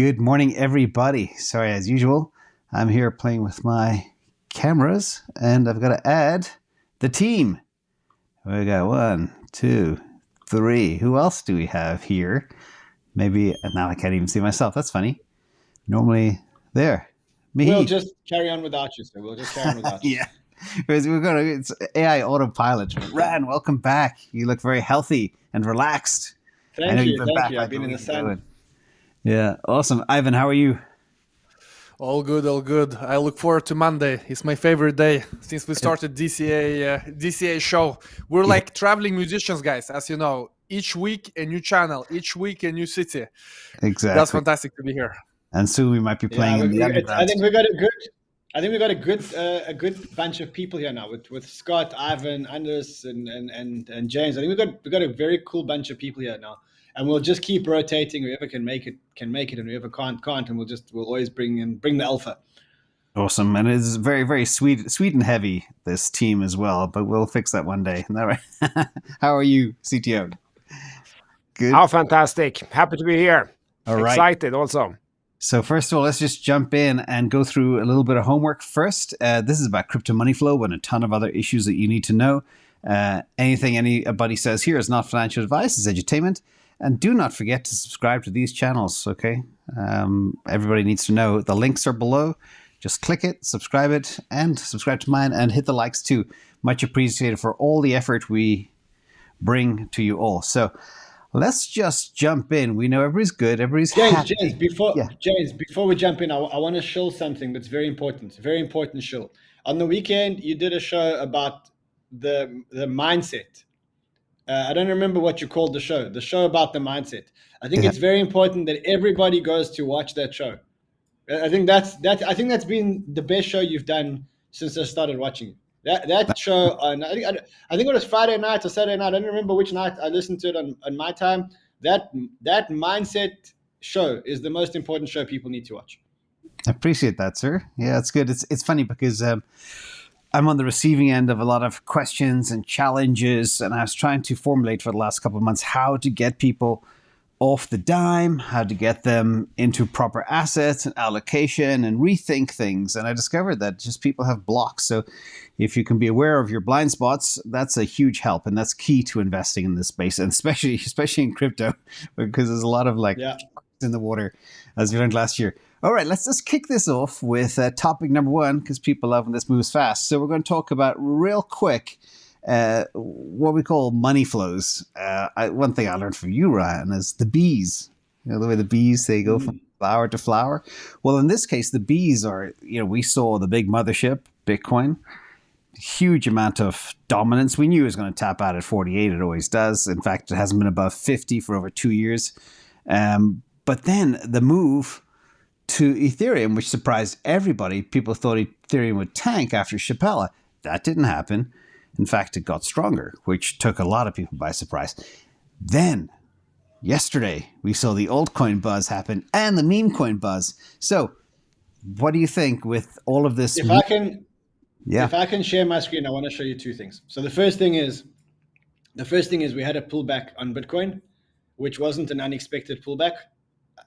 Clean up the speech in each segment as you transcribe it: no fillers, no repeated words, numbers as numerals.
Good morning, everybody. Sorry, as usual, I'm here playing with my cameras, and I've got to add the team. We got 1, 2, 3. Who else do we have here? Maybe now I can't even see myself. That's funny. Normally, there. Me. We'll just carry on without you, sir. We'll just carry on without you. Yeah. It's AI autopilot. Ran, welcome back. You look very healthy and relaxed. Thank you. I've been in the sun. Yeah, awesome. Ivan, how are you? All good, all good. I look forward to Monday. It's my favorite day since we started DCA Show. We're like traveling musicians, guys, as you know. Each week a new channel, each week a new city. Exactly. That's fantastic to be here. And soon we might be playing in the underground. I think we got a good bunch of people here now with Scott, Ivan, Anders, and James. I think we got a very cool bunch of people here now. And we'll just keep rotating. Whoever can make it, and whoever can't. And we'll always bring the alpha. Awesome, and it's very, very Sweden heavy, this team as well. But we'll fix that one day. Isn't that right? How are you, CTO? Good. Oh, fantastic! Happy to be here. All right. Excited also. So first of all, let's just jump in and go through a little bit of homework first. This is about crypto money flow and a ton of other issues that you need to know. Anything anybody says here is not financial advice; it's edutainment. And do not forget to subscribe to these channels, okay? Everybody needs to know. The links are below. Just click it, subscribe to mine, and hit the likes too. Much appreciated for all the effort we bring to you all. So let's just jump in. We know everybody's good, everybody's happy. James, before we jump in, I want to show something that's very important. Very important show. On the weekend, you did a show about the mindset. I don't remember what you called the show about the mindset. I think it's very important that everybody goes to watch that show. I think that's been the best show you've done since I started watching it. That show on, I think it was Friday night or Saturday night. I don't remember which night I listened to it on my time. That mindset show is the most important show people need to watch. I appreciate that, sir. Yeah, it's good. It's funny because I'm on the receiving end of a lot of questions and challenges, and I was trying to formulate for the last couple of months how to get people off the dime, how to get them into proper assets and allocation and rethink things. And I discovered that just people have blocks. So if you can be aware of your blind spots, that's a huge help. And that's key to investing in this space, and especially in crypto, because there's a lot of in the water, as we learned last year. All right, let's just kick this off with topic number 1, because people love when this moves fast. So we're going to talk about real quick what we call money flows. One thing I learned from you, Ryan, is the bees. You know, the way the bees, they go from flower to flower. Well, in this case, the bees are, we saw the big mothership, Bitcoin, huge amount of dominance. We knew it was going to tap out at 48. It always does. In fact, it hasn't been above 50 for over 2 years. But then the move to Ethereum, which surprised everybody. People thought Ethereum would tank after Shapella. That didn't happen. In fact, it got stronger, which took a lot of people by surprise. Then, yesterday, we saw the altcoin buzz happen and the meme coin buzz. So, what do you think with all of this? If I can share my screen, I want to show you 2 things. So the first thing is we had a pullback on Bitcoin, which wasn't an unexpected pullback.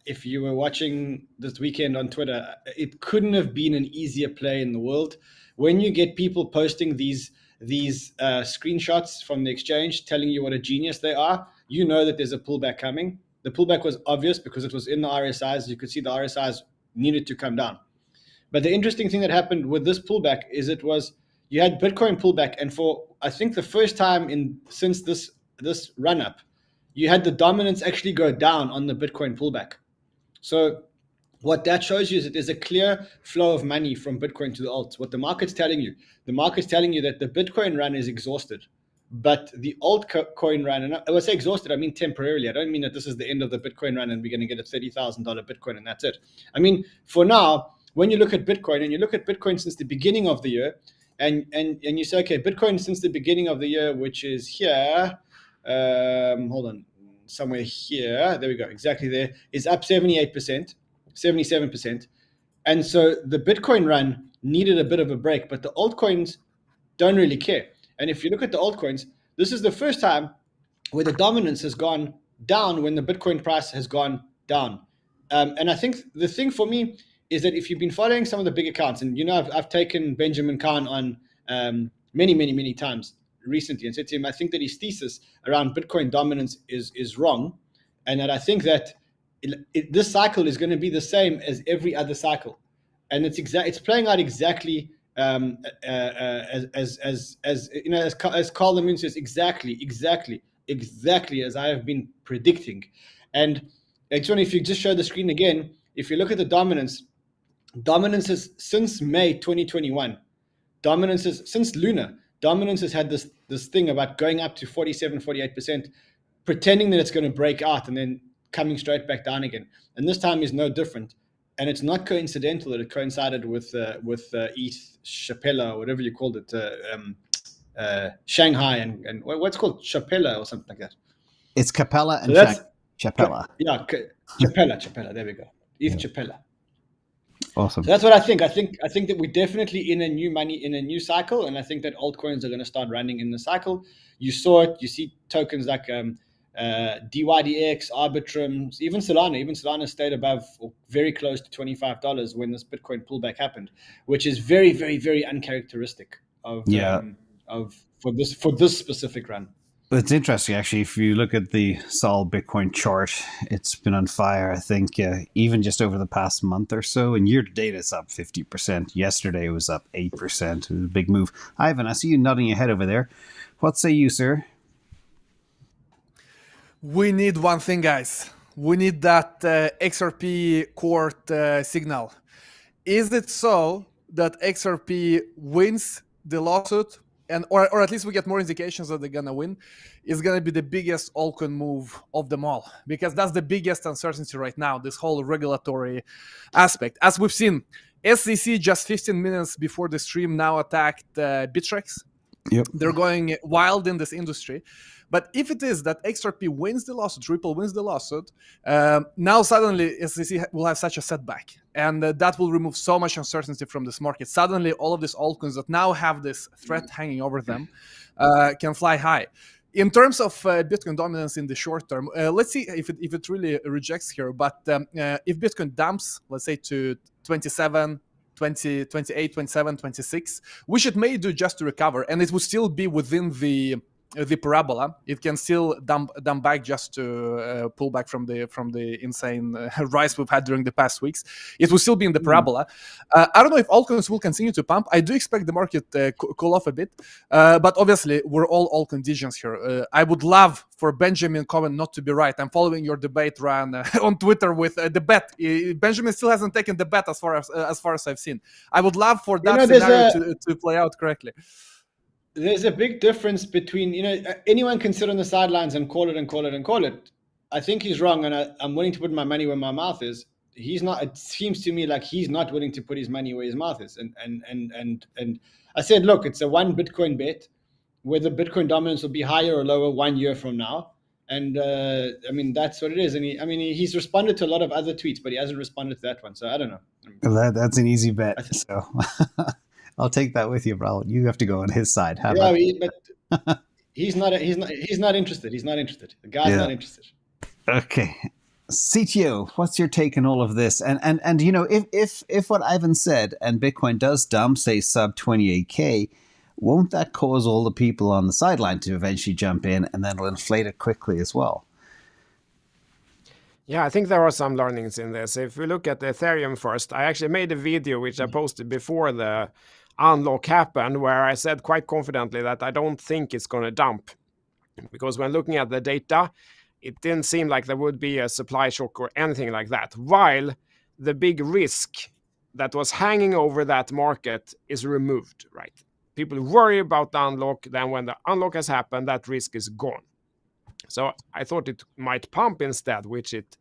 If you were watching this weekend on Twitter, it couldn't have been an easier play in the world. When you get people posting these screenshots from the exchange telling you what a genius they are, you know that there's a pullback coming. The pullback was obvious because it was in the RSIs. You could see the RSIs needed to come down. But the interesting thing that happened with this pullback is you had Bitcoin pullback, and for I think the first time since this run up, you had the dominance actually go down on the Bitcoin pullback. So what that shows you is that there's a clear flow of money from Bitcoin to the alts. What the market's telling you that the Bitcoin run is exhausted, but the altcoin run, and when I say exhausted, I mean temporarily. I don't mean that this is the end of the Bitcoin run and we're going to get a $30,000 Bitcoin and that's it. I mean, for now, when you look at Bitcoin and you look at Bitcoin since the beginning of the year, and you say, okay, Bitcoin since the beginning of the year, which is here, hold on, somewhere here, there we go, exactly there, is up 78%, 77%. And so the Bitcoin run needed a bit of a break, but the altcoins don't really care. And if you look at the altcoins, this is the first time where the dominance has gone down when the Bitcoin price has gone down. And I think the thing for me is that if you've been following some of the big accounts, and I've taken Benjamin Khan on many times recently and said to him, I think that his thesis around Bitcoin dominance is wrong, and that I think that this cycle is going to be the same as every other cycle, and it's playing out exactly as Carl Lemon says, exactly as I have been predicting. And I just wonder if you just show the screen again. If you look at the dominance is since May 2021. Dominance is since Luna. Dominance has had this thing about going up to 47-48%, pretending that it's going to break out and then coming straight back down again. And this time is no different. And it's not coincidental that it coincided with ETH, Shapella, or whatever you called it, Shanghai, and what's called Shapella or something like that. It's Capella and Shapella. Yeah, Shapella. There we go. ETH Shapella. Awesome. So that's what I think. I think that we're definitely in a new cycle, and I think that altcoins are going to start running in the cycle. You saw it. You see tokens like DYDX, Arbitrum, even Solana. Even Solana stayed above or very close to $25 when this Bitcoin pullback happened, which is very, very, very uncharacteristic of for this specific run. It's interesting, actually. If you look at the Sol Bitcoin chart, it's been on fire, I think, even just over the past month or so. And year to date, it's up 50%. Yesterday, it was up 8%. It was a big move. Ivan, I see you nodding your head over there. What say you, sir? We need one thing, guys. We need that XRP Court Signal. Is it so that XRP wins the lawsuit? Or at least we get more indications that they're going to win, is going to be the biggest altcoin move of them all. Because that's the biggest uncertainty right now, this whole regulatory aspect. As we've seen, SEC just 15 minutes before the stream now attacked Bittrex. Yep. They're going wild in this industry. But if it is that XRP wins the lawsuit, Ripple wins the lawsuit, now suddenly SEC will have such a setback. And that will remove so much uncertainty from this market. Suddenly, all of these altcoins that now have this threat hanging over them can fly high. In terms of Bitcoin dominance in the short term, let's see if it really rejects here. But if Bitcoin dumps, let's say to 27, 20, 28, 27, 26, which it may do just to recover, and it would still be within the parabola. It can still dump back just to pull back from the insane rise we've had during the past weeks. It will still be in the parabola. I don't know if altcoins will continue to pump. I do expect the market cool off a bit, but obviously we're all conditions here. I would love for Benjamin comment not to be right. I'm following your debate run on Twitter with the bet. Benjamin still hasn't taken the bet as far as I've seen. I would love for that scenario to play out correctly. There's a big difference between, anyone can sit on the sidelines and call it. I think he's wrong, and I'm willing to put my money where my mouth is. He's not. It seems to me like he's not willing to put his money where his mouth is. And I said, look, it's a one Bitcoin bet, whether Bitcoin dominance will be higher or lower 1 year from now. And that's what it is. And he's responded to a lot of other tweets, but he hasn't responded to that one. So I don't know. Well, that's an easy bet. So. I'll take that with you, bro. You have to go on his side. But he's not interested. He's not interested. The guy's not interested. Okay. CTO, what's your take on all of this? And if what Ivan said and Bitcoin does dump, say sub 28K, won't that cause all the people on the sideline to eventually jump in, and then it'll inflate it quickly as well? Yeah, I think there are some learnings in this. If we look at the Ethereum first, I actually made a video which I posted before the unlock happened, where I said quite confidently that I don't think it's going to dump, because when looking at the data, it didn't seem like there would be a supply shock or anything like that, while the big risk that was hanging over that market is removed, right? People worry about the unlock, then when the unlock has happened, that risk is gone. So I thought it might pump instead, which it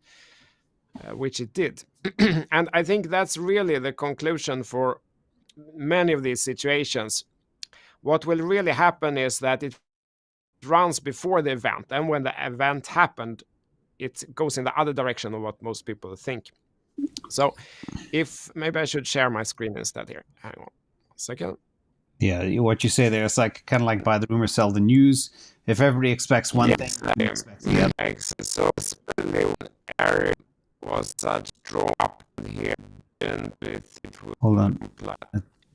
did. And I think that's really the conclusion for many of these situations. What will really happen is that it runs before the event, and when the event happened, it goes in the other direction of what most people think. So maybe I should share my screen instead here. Hang on a second. Yeah, what you say there, it's like kind of like buy the rumor, sell the news. If everybody expects one thing, So was such draw up here, and it would Hold on.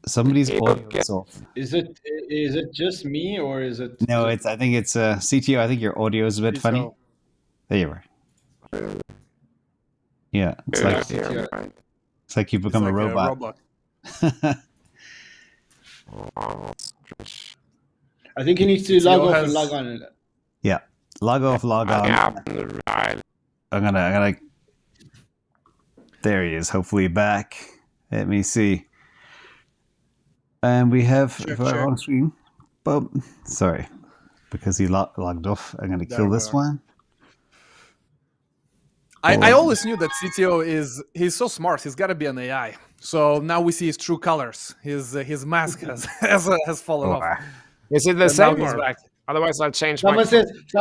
Somebody's audio is off. Is it just me or is it? No, I think it's CTO. I think your audio is a bit funny. There you are. Yeah, it's like you've become a robot. I think he needs to log off and log on. Yeah, log off, log on. I'm gonna. There he is. Hopefully back. Let me see. And we have on screen. But sorry, because he logged off. I'm gonna kill this one. I always knew that CTO he's so smart. He's got to be an AI. So now we see his true colors. His mask has fallen off. Is it the same? Otherwise, I'll change. Someone says it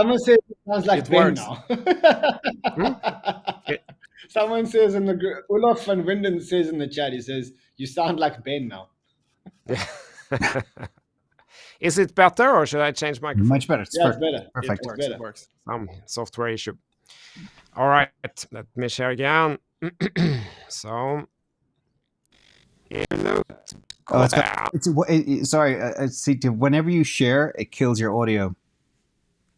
sounds like Ben now. Someone says in the Olaf van Winden says in the chat. He says you sound like Ben now. Is it better, or should I change microphone? Much better. It's better. Perfect. It works. Some software issue. All right, let me share again. So, sorry. Whenever you share, it kills your audio.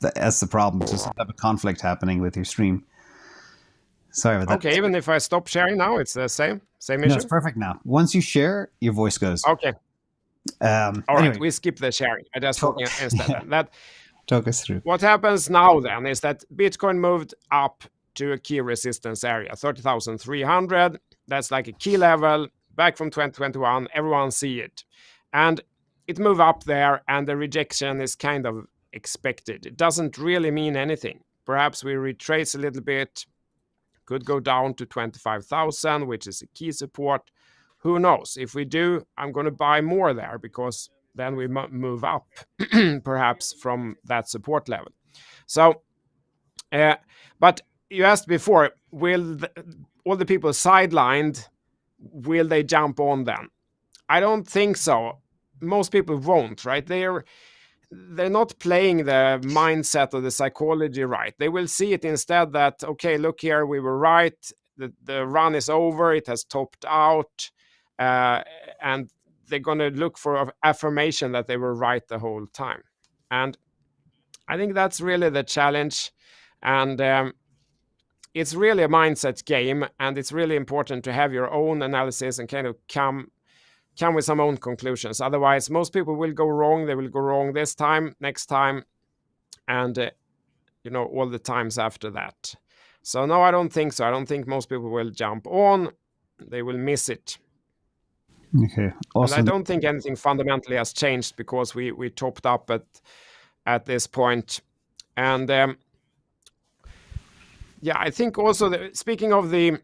That's the problem. Just have a conflict happening with your stream. Sorry about that. Okay, even if I stop sharing now, it's the same issue? No, it's perfect now. Once you share, your voice goes. Okay. All anyway. right, we skip the sharing. I just instead. Talk us through. What happens now then is that Bitcoin moved up to a key resistance area, 30,300. That's like a key level back from 2021. Everyone see it. And it moved up there, and the rejection is kind of expected. It doesn't really mean anything. Perhaps we retrace a little bit, could go down to 25,000, which is a key support. Who knows? If we do, I'm going to buy more there, because then we move up perhaps from that support level. So, but you asked before, will all the people sidelined, will they jump on then? I don't think so. Most people won't, right? They're not playing the mindset or the psychology right. They will see it instead that, okay, look here, we were right. The run is over. It has topped out. And they're going to look for affirmation that they were right the whole time. And I think that's really the challenge. And it's really a mindset game. And it's really important to have your own analysis and kind of come with some own conclusions. Otherwise, most people will go wrong. They will go wrong this time, next time, and all the times after that. So no, I don't think so. I don't think most people will jump on. They will miss it. Okay. Awesome. And I don't think anything fundamentally has changed because we topped up at this point. And I think also speaking of the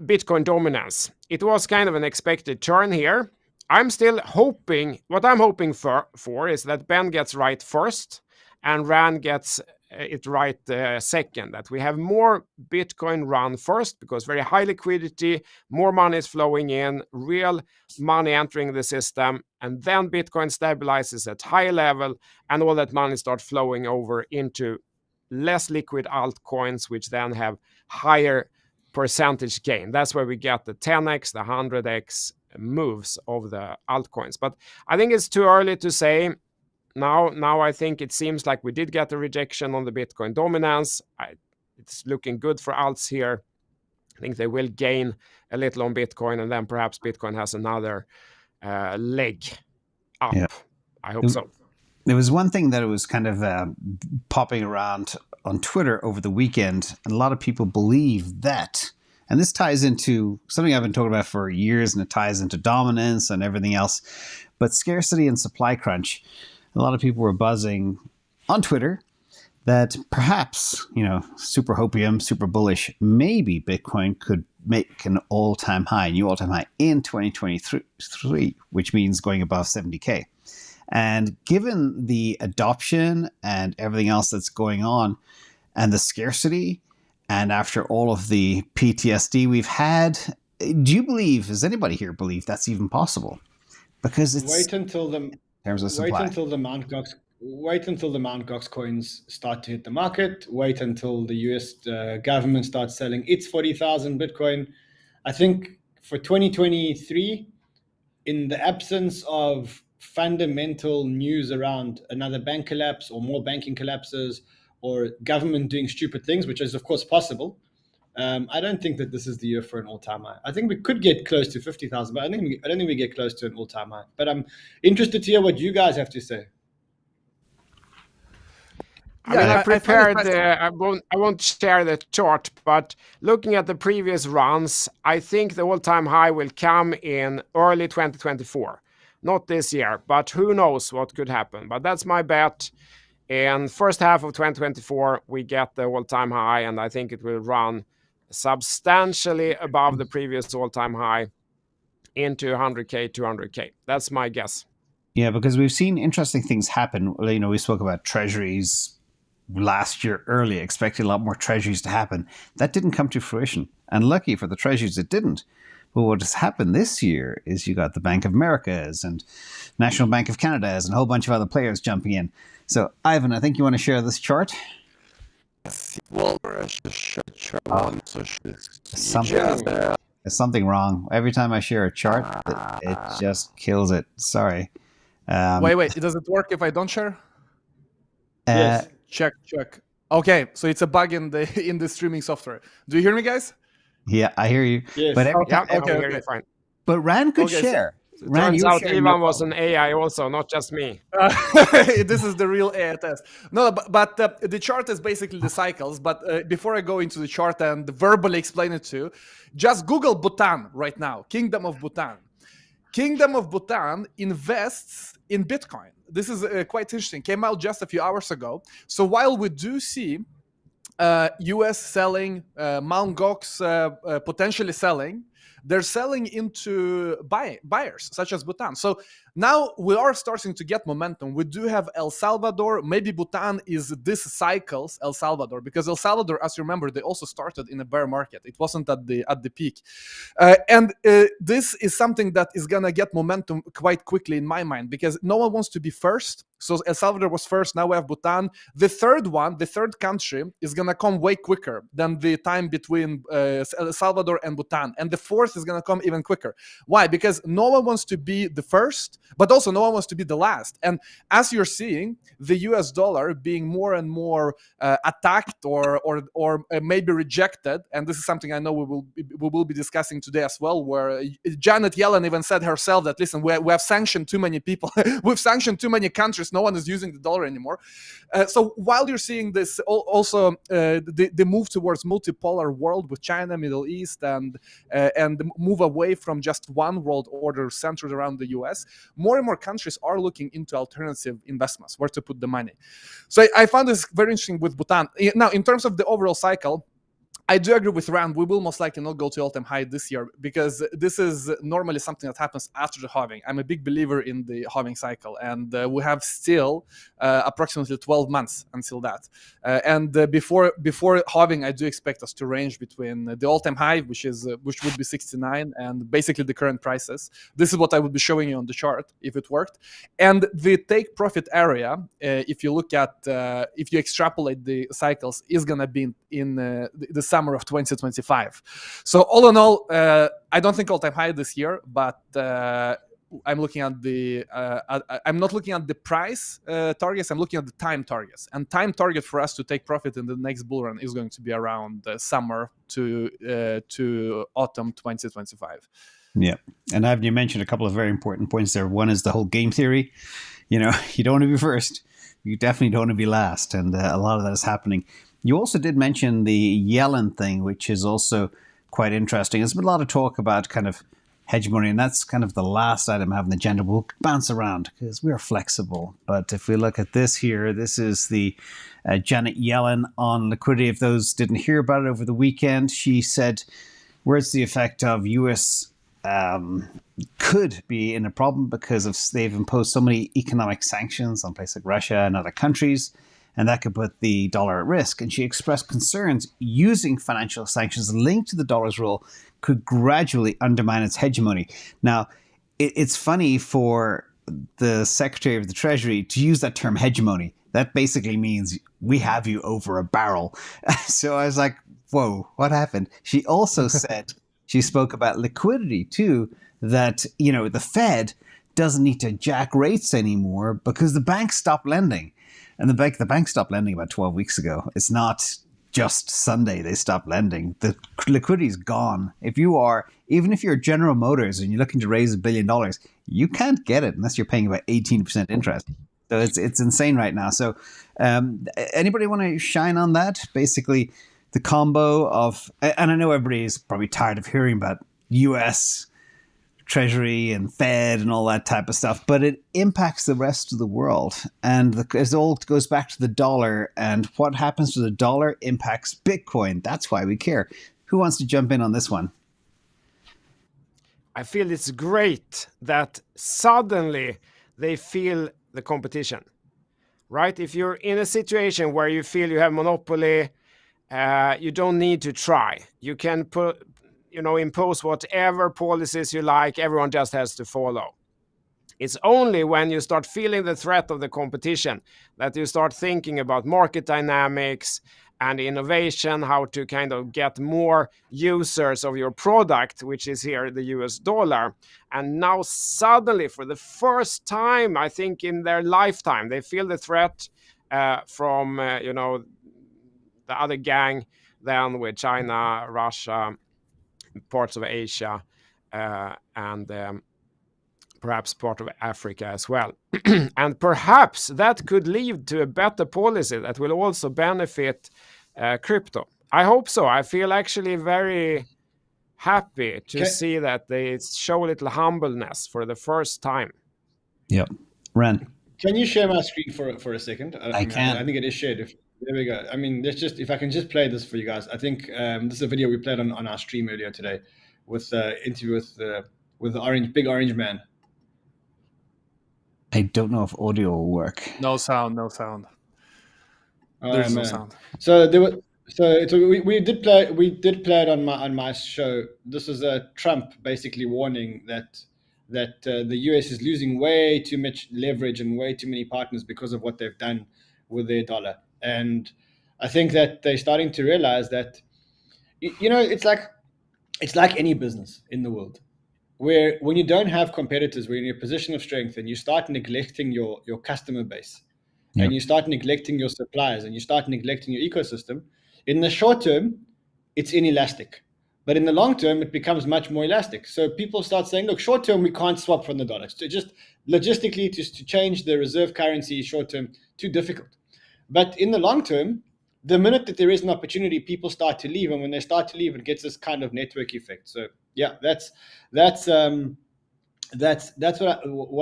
Bitcoin dominance, it was kind of an expected turn here. I'm still hoping, what I'm hoping for is that Ben gets right first and Rand gets it right second, that we have more Bitcoin run first because very high liquidity, more money is flowing in, real money entering the system, and then Bitcoin stabilizes at high level and all that money starts flowing over into less liquid altcoins, which then have higher percentage gain. That's where we get the 10x, the 100x moves of the altcoins. But I think it's too early to say. Now I think it seems like we did get a rejection on the Bitcoin dominance. It's looking good for alts here. I think they will gain a little on Bitcoin, and then perhaps Bitcoin has another leg up. Yeah. I hope so. There was one thing that was kind of popping around on Twitter over the weekend, and a lot of people believe that, and this ties into something I've been talking about for years, and it ties into dominance and everything else, but scarcity and supply crunch. A lot of people were buzzing on Twitter that perhaps, super hopium, super bullish, maybe Bitcoin could make an all-time high, new all-time high in 2023, which means going above 70K. And given the adoption and everything else that's going on and the scarcity, and after all of the PTSD we've had, does anybody here believe that's even possible? Because it's... Wait until the Mt. wait until the Mt. Gox coins start to hit the market. Wait until the US government starts selling its 40,000 Bitcoin. I think for 2023, in the absence of fundamental news around another bank collapse or more banking collapses or government doing stupid things, which is of course possible, I don't think that this is the year for an all-time high. I think we could get close to 50,000, but I don't think we get close to an all-time high. But I'm interested to hear what you guys have to say. I prepared. I won't share the chart, but looking at the previous runs, I think the all-time high will come in early 2024, not this year. But who knows what could happen? But that's my bet. In first half of 2024, we get the all-time high, and I think it will run substantially above the previous all-time high into 100K, 200K. That's my guess. Yeah, because we've seen interesting things happen. You know, we spoke about treasuries last year early, expecting a lot more treasuries to happen. That didn't come to fruition. And lucky for the treasuries, it didn't. But what has happened this year is you got the Bank of America's and National Bank of Canada's and a whole bunch of other players jumping in. So, Ivan, I think you want to share this chart? Well, There's something wrong. Every time I share a chart, it just kills it. Sorry. Wait. Does it work if I don't share? Yes. Check. Okay, so it's a bug in the streaming software. Do you hear me, guys? Yeah, I hear you. Yes. But every time, Okay. Fine. But Ran could share. Ran, Turns out Ivan was an AI also, not just me. This is the real AI test. No, but the chart is basically the cycles. But before I go into the chart and verbally explain it to you, just Google Bhutan right now, Kingdom of Bhutan. Kingdom of Bhutan invests in Bitcoin. This is quite interesting. Came out just a few hours ago. So while we do see US selling, Mt. Gox potentially selling, they're selling into buyers such as Bhutan. So now we are starting to get momentum. We do have El Salvador. Maybe Bhutan is this cycle's El Salvador, because El Salvador, as you remember, they also started in a bear market. It wasn't at the peak. And this is something that is going to get momentum quite quickly in my mind, because no one wants to be first. So El Salvador was first. Now we have Bhutan. The third country is going to come way quicker than the time between El Salvador and Bhutan. And the fourth is going to come even quicker. Why? Because no one wants to be the first, but also no one wants to be the last. And as you're seeing, the US dollar being more and more attacked or maybe rejected, and this is something I know we will be discussing today as well, where Janet Yellen even said herself that, listen, we have sanctioned too many people. We've sanctioned too many countries. No one is using the dollar anymore. So while you're seeing this, also the move towards multipolar world with China, Middle East, and the move away from just one world order centered around the US, more and more countries are looking into alternative investments, where to put the money. So I found this very interesting with Bhutan. Now, in terms of the overall cycle, I do agree with Rand. We will most likely not go to all-time high this year, because this is normally something that happens after the halving. I'm a big believer in the halving cycle, and we have still approximately 12 months until that. And before halving, I do expect us to range between the all-time high, which would be 69, and basically the current prices. This is what I would be showing you on the chart if it worked. And the take profit area, if you look at, if you extrapolate the cycles, is going to be in the summer of 2025. So all in all, I don't think all-time high this year, but I'm looking at I'm not looking at the price targets. I'm looking at the time targets. And time target for us to take profit in the next bull run is going to be around summer to autumn 2025. Yeah, and Ivan, you mentioned a couple of very important points there. One is the whole game theory. You know, you don't want to be first. You definitely don't want to be last, and a lot of that is happening. You also did mention the Yellen thing, which is also quite interesting. There's been a lot of talk about kind of hegemony, and that's kind of the last item I have on the agenda. We'll bounce around because we're flexible. But if we look at this here, this is the Janet Yellen on liquidity. If those didn't hear about it over the weekend, she said, where's the effect of US could be in a problem because they've imposed so many economic sanctions on places like Russia and other countries, and that could put the dollar at risk. And she expressed concerns using financial sanctions linked to the dollar's role could gradually undermine its hegemony. Now, it's funny for the Secretary of the Treasury to use that term hegemony. That basically means we have you over a barrel. So I was like, whoa, what happened? She also said, she spoke about liquidity too, that, the Fed doesn't need to jack rates anymore because the banks stopped lending. And the bank stopped lending about 12 weeks ago. It's not just Sunday they stopped lending. The liquidity is gone. Even if you're General Motors and you're looking to raise $1 billion, you can't get it unless you're paying about 18% interest. So it's insane right now. So anybody want to shine on that? Basically, the combo of, and I know everybody is probably tired of hearing about US Treasury and Fed and all that type of stuff, but it impacts the rest of the world. And it all goes back to the dollar, and what happens to the dollar impacts Bitcoin. That's why we care. Who wants to jump in on this one? I feel it's great that suddenly they feel the competition, right? If you're in a situation where you feel you have monopoly, you don't need to try. You can impose whatever policies you like. Everyone just has to follow. It's only when you start feeling the threat of the competition that you start thinking about market dynamics and innovation, how to kind of get more users of your product, which is here the US dollar. And now suddenly, for the first time, I think in their lifetime, they feel the threat from the other gang then with China, Russia, parts of Asia, and perhaps part of Africa as well. And perhaps that could lead to a better policy that will also benefit crypto. I hope so. I feel actually very happy to see that they show a little humbleness for the first time. Yep. Ren. Can you share my screen for a second? I can. I think it is shared. There we go. I mean, if I can just play this for you guys. I think this is a video we played on our stream earlier today with the interview with the big orange man. I don't know if audio will work. No sound. There's no sound. So we did play it on my show. This is Trump basically warning that the US is losing way too much leverage and way too many partners because of what they've done with their dollar. And I think that they're starting to realize that, it's like any business in the world, where when you don't have competitors, when you're in a position of strength and you start neglecting your customer base, and you start neglecting your suppliers, and you start neglecting your ecosystem, in the short term, it's inelastic. But in the long term, it becomes much more elastic. So people start saying, look, short term, we can't swap from the dollar. So just logistically, to change the reserve currency short term, too difficult. But in the long term, the minute that there is an opportunity, people start to leave. And when they start to leave, it gets this kind of network effect. So yeah, that's what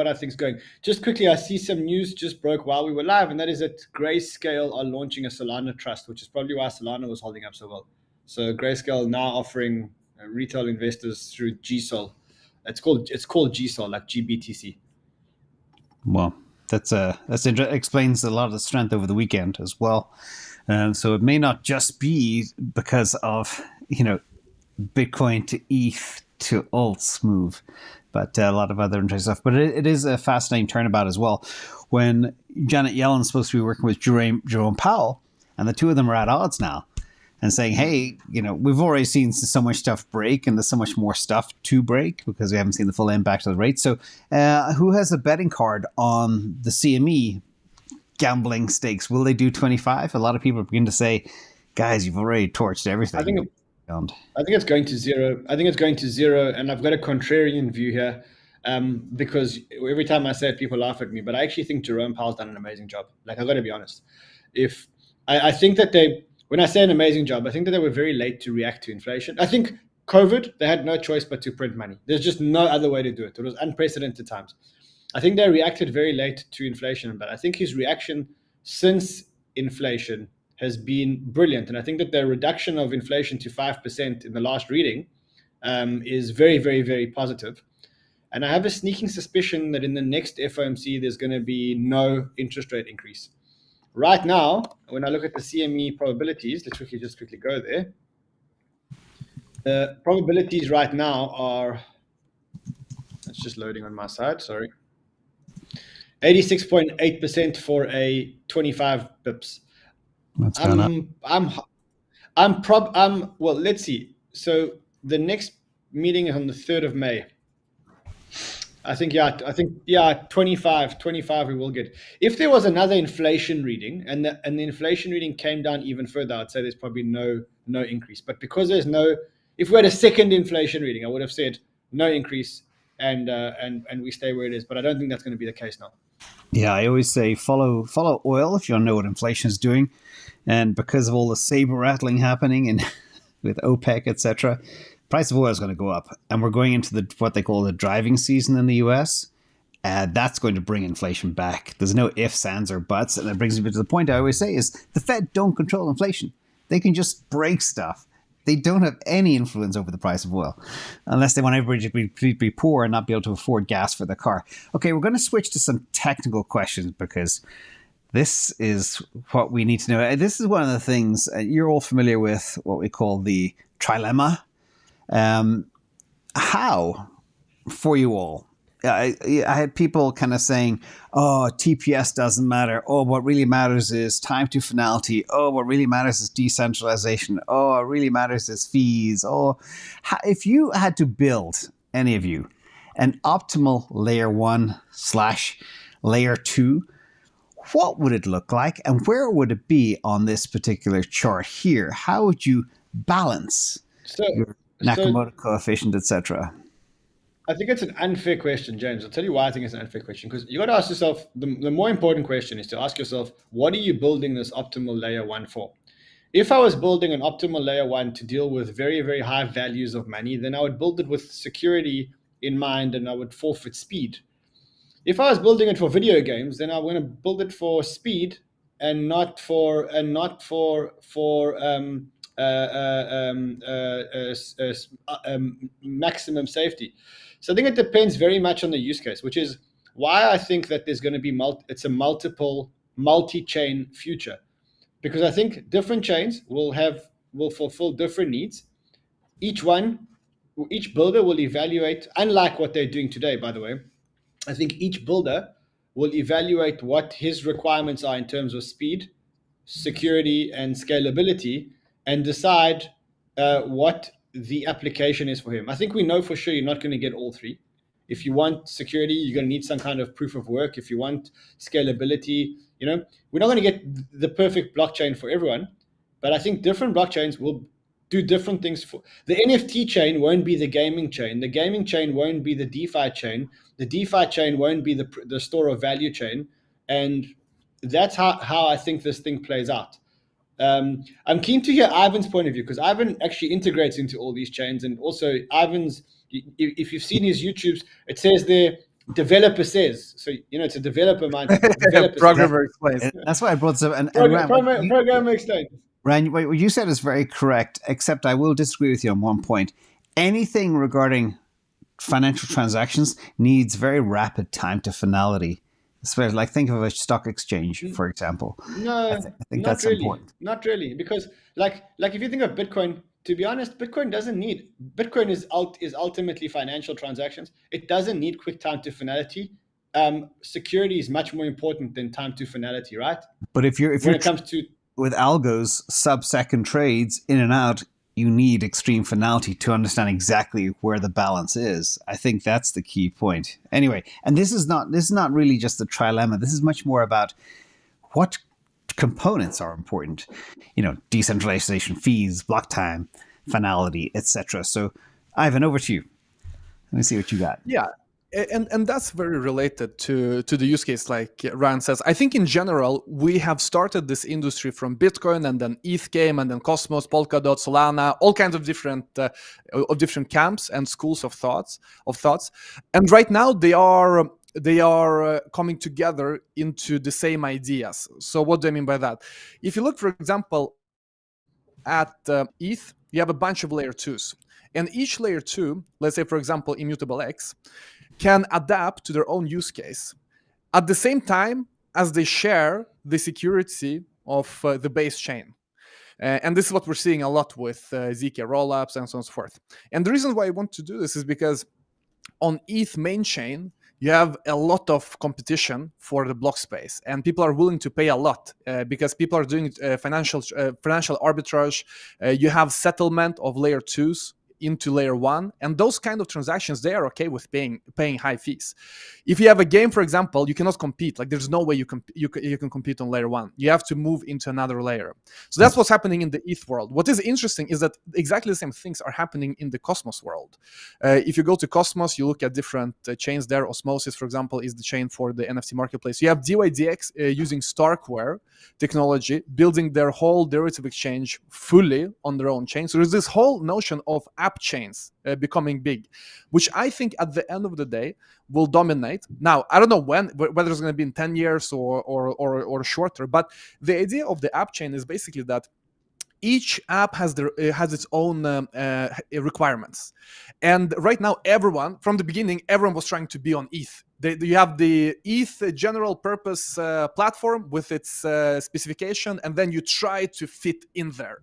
I think is going. Just quickly, I see some news just broke while we were live, and that is that Grayscale are launching a Solana trust, which is probably why Solana was holding up so well. So Grayscale now offering retail investors through GSOL. It's called GSOL, like GBTC. Well, that's explains a lot of the strength over the weekend as well. So it may not just be because of Bitcoin to ETH to alts move, but a lot of other interesting stuff. But it is a fascinating turnabout as well. When Janet Yellen is supposed to be working with Jerome Powell, and the two of them are at odds now, and saying, hey, we've already seen so much stuff break, and there's so much more stuff to break because we haven't seen the full impact of the rate. So who has a betting card on the CME gambling stakes? Will they do 25? A lot of people begin to say, guys, you've already torched everything. I think it's going to zero. And I've got a contrarian view here because every time I say it, people laugh at me. But I actually think Jerome Powell's done an amazing job. Like, I've got to be honest. I think that when I say an amazing job, I think that they were very late to react to inflation. I think COVID, they had no choice but to print money. There's just no other way to do it. It was unprecedented times. I think they reacted very late to inflation, but I think his reaction since inflation has been brilliant. And I think that the reduction of inflation to 5% in the last reading is very, very, very positive. And I have a sneaking suspicion that in the next FOMC, there's going to be no interest rate increase. Right now, when I look at the CME probabilities, let's quickly go there. The probabilities right now are, it's just loading on my side, sorry. 86.8% for a 25 bips. What's going up? Well, let's see. So the next meeting is on the 3rd of May. I think 25 we will get. If there was another inflation reading and the inflation reading came down even further, I'd say there's probably no increase. But because there's no, if we had a second inflation reading, I would have said no increase and we stay where it is. But I don't think that's going to be the case now. Yeah, I always say follow oil if you don't know what inflation is doing, and because of all the saber rattling happening and with OPEC, etc., price of oil is going to go up, and we're going into what they call the driving season in the US. That's going to bring inflation back. There's no ifs, ands, or buts, and that brings me to the point I always say is the Fed don't control inflation. They can just break stuff. They don't have any influence over the price of oil unless they want everybody to be poor and not be able to afford gas for their car. Okay, we're going to switch to some technical questions because this is what we need to know. This is one of the things you're all familiar with, what we call the trilemma. How, for you all, I had people kind of saying, oh, TPS doesn't matter. Oh, what really matters is time to finality. Oh, what really matters is decentralization. Oh, what really matters is fees. Oh, if you had to build, any of you, an optimal layer 1/layer 2, what would it look like? And where would it be on this particular chart here? How would you balance your Nakamoto coefficient, etc.? I think it's an unfair question, James. I'll tell you why I think it's an unfair question. Because you got to ask yourself, the more important question is to ask yourself, what are you building this optimal layer 1 for? If I was building an optimal layer 1 to deal with very, very high values of money, then I would build it with security in mind and I would forfeit speed. If I was building it for video games, then I'm going to build it for speed and not for maximum safety. So I think it depends very much on the use case, which is why I think that there's going to be it's a multi-chain future, because I think different chains will fulfill different needs. Each builder will evaluate, unlike what they're doing today, by the way. I think each builder will evaluate what his requirements are in terms of speed, security, and scalability, and decide what the application is for him. I think we know for sure you're not going to get all three. If you want security, you're going to need some kind of proof of work. If you want scalability, we're not going to get the perfect blockchain for everyone, but I think different blockchains will do different things. For the NFT chain won't be the gaming chain. The gaming chain won't be the DeFi chain. The DeFi chain won't be the store of value chain. And that's how I think this thing plays out. I'm keen to hear Ivan's point of view, because Ivan actually integrates into all these chains. And also Ivan's, if you've seen his YouTubes, it says there, developer says. So, it's a developer mindset. Programmer explains. That's why I brought some. And Programmer explains. Ryan, what you said is very correct, except I will disagree with you on one point. Anything regarding financial transactions needs very rapid time to finality. Especially, like, think of a stock exchange, for example. No, I think that's really important. Not really, because like if you think of Bitcoin, to be honest, Bitcoin is ultimately financial transactions. It doesn't need quick time to finality. Security is much more important than time to finality, right? But if it comes to with algos, sub-second trades in and out, you need extreme finality to understand exactly where the balance is. I think that's the key point. Anyway, and this is not really just the trilemma. This is much more about what components are important. Decentralization, fees, block time, finality, etc. So, Ivan, over to you. Let me see what you got. Yeah. And that's very related to the use case, like Ryan says. I think in general, we have started this industry from Bitcoin, and then ETH came, and then Cosmos, Polkadot, Solana, all kinds of different camps and schools of thoughts. And right now they are coming together into the same ideas. So what do I mean by that? If you look, for example, at ETH, you have a bunch of layer 2s. And each layer 2, let's say, for example, Immutable X, can adapt to their own use case at the same time as they share the security of the base chain. And this is what we're seeing a lot with ZK rollups and so on and so forth. And the reason why I want to do this is because on ETH main chain, you have a lot of competition for the block space, and people are willing to pay a lot because people are doing financial arbitrage. You have settlement of layer 2s into layer 1, and those kind of transactions, they are okay with paying high fees. If you have a game, for example, you cannot compete. Like, there's no way you can compete on layer 1. You have to move into another layer. So that's what's happening in the ETH world. What is interesting is that exactly the same things are happening in the Cosmos world. If you go to Cosmos, you look at different chains there. Osmosis, for example, is the chain for the NFT marketplace. You have DYDX using Starkware technology, building their whole derivative exchange fully on their own chain. So there's this whole notion of app chains becoming big, which I think at the end of the day will dominate. Now, I don't know when, whether it's going to be in 10 years or shorter, but the idea of the app chain is basically that each app has its own requirements. And right now, from the beginning, everyone was trying to be on ETH. You have the ETH general purpose platform with its specification, and then you try to fit in there.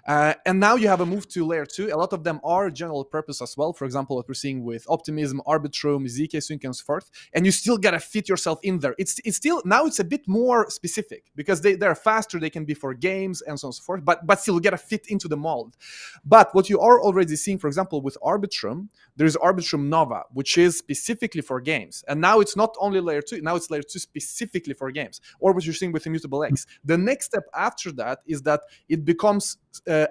And now you have a move to layer 2. A lot of them are general purpose as well. For example, what we're seeing with Optimism, Arbitrum, ZK Sync, and so forth. And you still gotta fit yourself in there. It's still, now it's a bit more specific because they're faster. They can be for games and so on and so forth. But still, you gotta fit into the mold. But what you are already seeing, for example, with Arbitrum, there's Arbitrum Nova, which is specifically for games. And now it's not only layer 2. Now it's layer 2 specifically for games. Or what you're seeing with Immutable X. The next step after that is that it becomes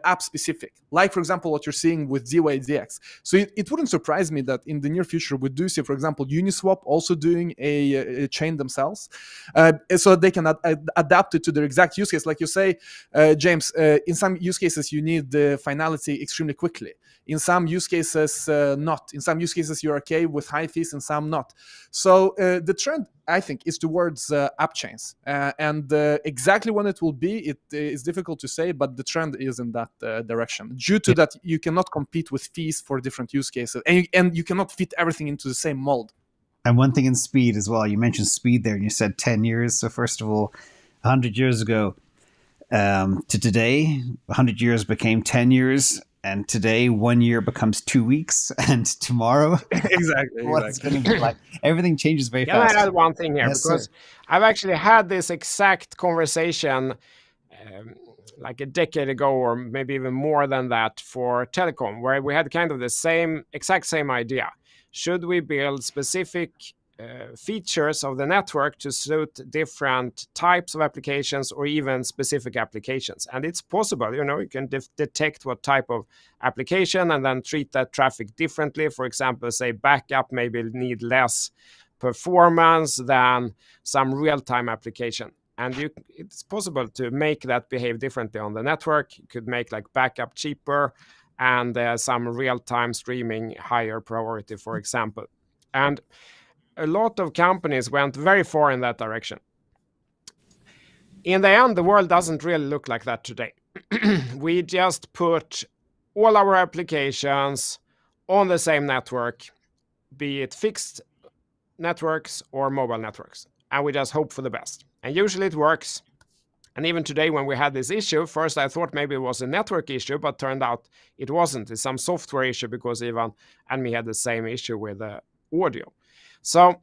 app specific, like for example what you're seeing with DYDX. So it wouldn't surprise me that in the near future we do see, for example, Uniswap also doing a chain themselves, so they can adapt it to their exact use case. Like you say, James, in some use cases you need the finality extremely quickly. In some use cases, not. In some use cases, you're okay with high fees, and some not. So the trend, I think, is towards app chains. And exactly when it will be, it is difficult to say, but the trend is in that direction. Due to that, you cannot compete with fees for different use cases, and you cannot fit everything into the same mold. And one thing in speed as well, you mentioned speed there, and you said 10 years. So first of all, 100 years ago to today, 100 years became 10 years. And today, 1 year becomes 2 weeks, and tomorrow, exactly. What's going to be like? Everything changes very fast. Can I add one thing here? Yes, because sir. I've actually had this exact conversation like a decade ago, or maybe even more than that, for telecom, where we had kind of the exact same idea. Should we build specific features of the network to suit different types of applications or even specific applications? And it's possible, you can detect what type of application and then treat that traffic differently. For example, say backup maybe need less performance than some real-time application. And it's possible to make that behave differently on the network. You could make like backup cheaper and some real-time streaming higher priority, for example. And a lot of companies went very far in that direction. In the end, the world doesn't really look like that today. We just put all our applications on the same network, be it fixed networks or mobile networks, and we just hope for the best. And usually it works. And even today, when we had this issue, first I thought maybe it was a network issue, but turned out it wasn't. It's some software issue, because Ivan and me had the same issue with the audio. So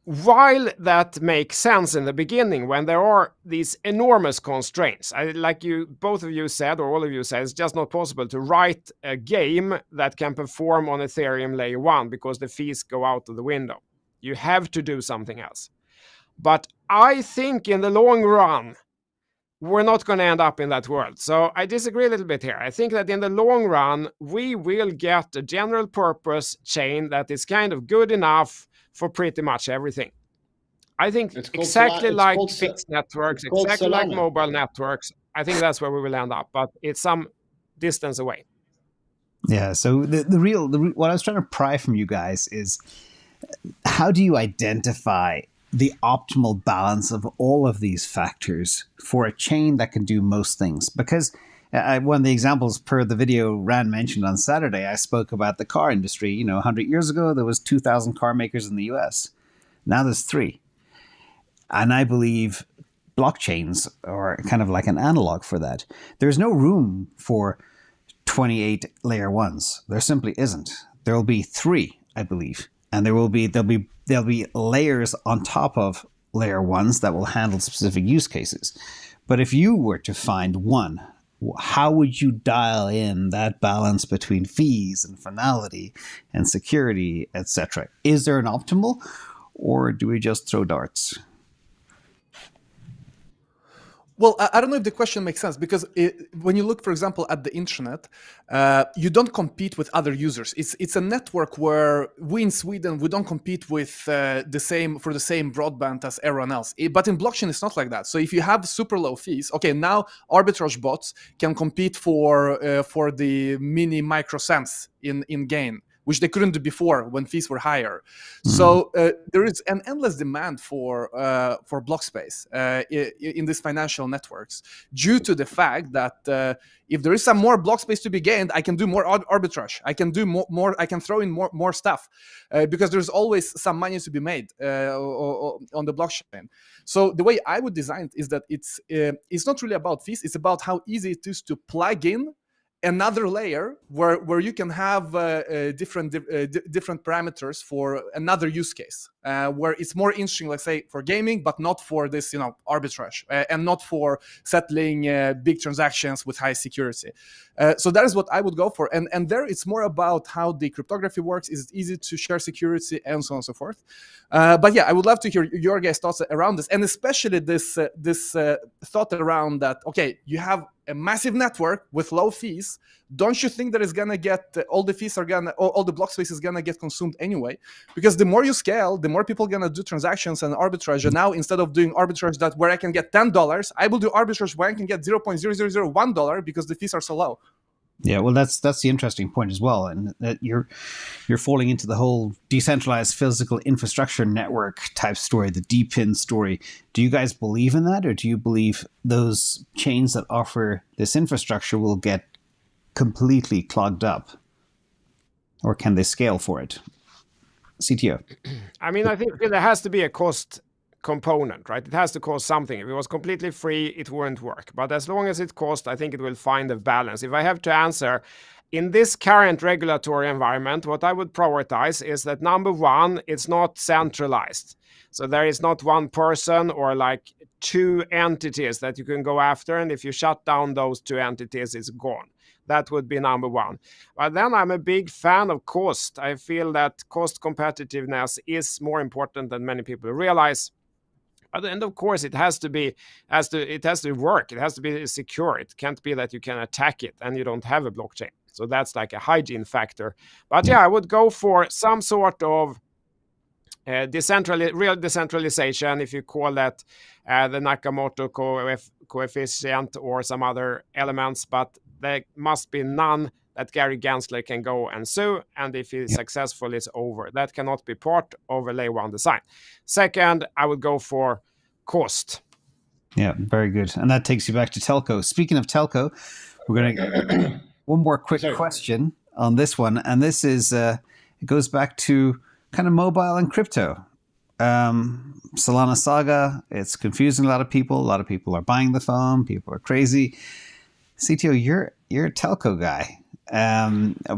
while that makes sense in the beginning, when there are these enormous constraints, like both of you said, or all of you said, it's just not possible to write a game that can perform on Ethereum layer 1 because the fees go out of the window. You have to do something else. But I think in the long run, we're not going to end up in that world. So I disagree a little bit here. I think that in the long run, we will get a general purpose chain that is kind of good enough for pretty much everything. I think exactly like fixed networks, exactly like mobile networks, I think that's where we will end up, but it's some distance away. Yeah, so what I was trying to pry from you guys is, how do you identify the optimal balance of all of these factors for a chain that can do most things? Because one of the examples per the video Rand mentioned on Saturday, I spoke about the car industry. 100 years ago, there was 2,000 car makers in the US. Now there's 3. And I believe blockchains are kind of like an analog for that. There's no room for 28 layer 1s. There simply isn't. There'll be 3, I believe. and there'll be layers on top of layer ones that will handle specific use cases. But if you were to find one, how would you dial in that balance between fees and finality and security, etc.? Is there an optimal, or do we just throw darts? Well, I don't know if the question makes sense, because when you look, for example, at the internet, you don't compete with other users. It's a network where we in Sweden, we don't compete with the same broadband as everyone else. But in blockchain, it's not like that. So if you have super low fees, okay, now arbitrage bots can compete for the mini micro cents in gain, which they couldn't do before when fees were higher. So there is an endless demand for block space in these financial networks, due to the fact that if there is some more block space to be gained, I can do more arbitrage. I can do more. I can throw in more stuff because there's always some money to be made on the blockchain. So the way I would design it is that it's not really about fees. It's about how easy it is to plug in another layer where you can have different parameters for another use case, where it's more interesting, let's say, for gaming, but not for this, arbitrage, and not for settling big transactions with high security. So that is what I would go for. And there it's more about how the cryptography works. Is it easy to share security, and so on and so forth. But yeah, I would love to hear your guys' thoughts around this, and especially this thought around that, okay, you have a massive network with low fees. Don't you think that it's gonna get all the block space is gonna get consumed anyway? Because the more you scale, the more people gonna do transactions and arbitrage. And now instead of doing arbitrage where I can get $10, I will do arbitrage where I can get $0.0001 because the fees are so low. Yeah, well, that's the interesting point as well, and that you're falling into the whole decentralized physical infrastructure network type story, the DPIN story. Do you guys believe in that, or do you believe those chains that offer this infrastructure will get completely clogged up, or can they scale for it? CTO. I mean, I think there has to be a cost component, right? It has to cost something. If it was completely free, it wouldn't work. But as long as it costs, I think it will find a balance. If I have to answer, in this current regulatory environment, what I would prioritize is that, number one, it's not centralized. So there is not one person or like two entities that you can go after. And if you shut down those two entities, it's gone. That would be number one. But then I'm a big fan of cost. I feel that cost competitiveness is more important than many people realize. And of course, it has to work. It has to be secure. It can't be that you can attack it and you don't have a blockchain. So that's like a hygiene factor. But yeah, I would go for some sort of real decentralization, if you call that the Nakamoto Coefficient or some other elements. But there must be none that Gary Gensler can go and sue, and if he's successful, it's over. That cannot be part of a layer one design. Second, I would go for cost. Yeah, very good. And that takes you back to telco. Speaking of telco, we're going to one more quick question on this one, and this is it goes back to kind of mobile and crypto. Solana Saga, it's confusing a lot of people. A lot of people are buying the phone. People are crazy. CTO, you're a telco guy.